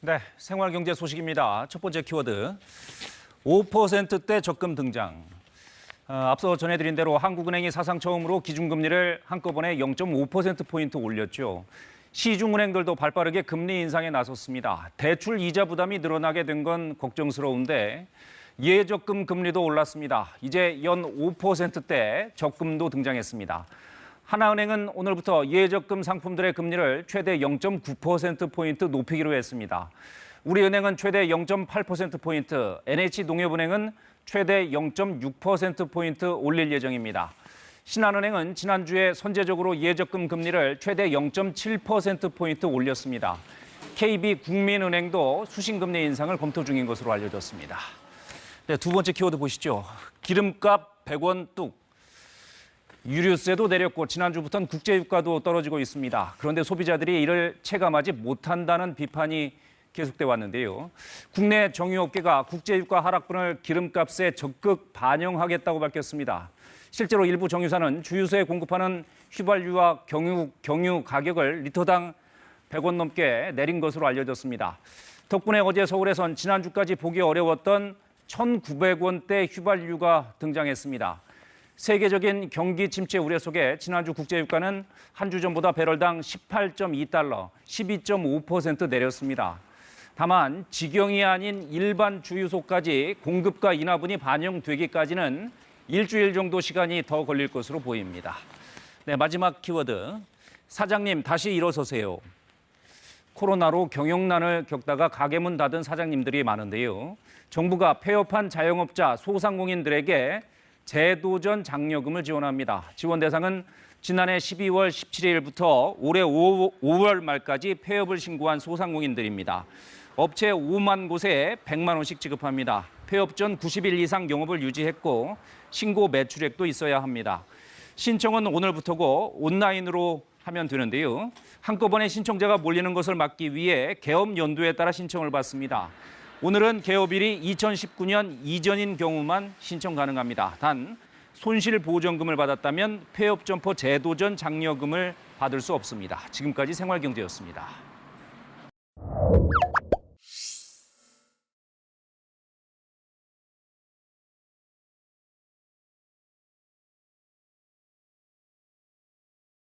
네, 생활경제 소식입니다. 첫 번째 키워드, 5%대 적금 등장. 앞서 전해드린 대로 한국은행이 사상 처음으로 기준금리를 한꺼번에 0.5%포인트 올렸죠. 시중은행들도 발빠르게 금리 인상에 나섰습니다. 대출 이자 부담이 늘어나게 된 건 걱정스러운데 예적금 금리도 올랐습니다. 이제 연 5%대 적금도 등장했습니다. 하나은행은 오늘부터 예적금 상품들의 금리를 최대 0.9%포인트 높이기로 했습니다. 우리은행은 최대 0.8%포인트, NH농협은행은 최대 0.6%포인트 올릴 예정입니다. 신한은행은 지난주에 선제적으로 예적금 금리를 최대 0.7%포인트 올렸습니다. KB국민은행도 수신금리 인상을 검토 중인 것으로 알려졌습니다. 네, 두 번째 키워드 보시죠. 기름값 100원 뚝. 유류세도 내렸고 지난주부터는 국제유가도 떨어지고 있습니다. 그런데 소비자들이 이를 체감하지 못한다는 비판이 계속돼 왔는데요. 국내 정유업계가 국제유가 하락분을 기름값에 적극 반영하겠다고 밝혔습니다. 실제로 일부 정유사는 주유소에 공급하는 휘발유와 경유 가격을 리터당 100원 넘게 내린 것으로 알려졌습니다. 덕분에 어제 서울에선 지난주까지 보기 어려웠던 1,900원대 휘발유가 등장했습니다. 세계적인 경기 침체 우려 속에 지난주 국제유가는 한 주 전보다 배럴당 18.2달러, 12.5% 내렸습니다. 다만 직영이 아닌 일반 주유소까지 공급과 인하분이 반영되기까지는 일주일 정도 시간이 더 걸릴 것으로 보입니다. 네, 마지막 키워드. 사장님 다시 일어서세요. 코로나로 경영난을 겪다가 가게 문 닫은 사장님들이 많은데요. 정부가 폐업한 자영업자, 소상공인들에게 재도전 장려금을 지원합니다. 지원 대상은 지난해 12월 17일부터 올해 5월 말까지 폐업을 신고한 소상공인들입니다. 업체 5만 곳에 100만 원씩 지급합니다. 폐업 전 90일 이상 영업을 유지했고 신고 매출액도 있어야 합니다. 신청은 오늘부터고 온라인으로 하면 되는데요. 한꺼번에 신청자가 몰리는 것을 막기 위해 개업 연도에 따라 신청을 받습니다. 오늘은 개업일이 2019년 이전인 경우만 신청 가능합니다. 단 손실보전금을 받았다면 폐업 점포 재도전 장려금을 받을 수 없습니다. 지금까지 생활경제였습니다.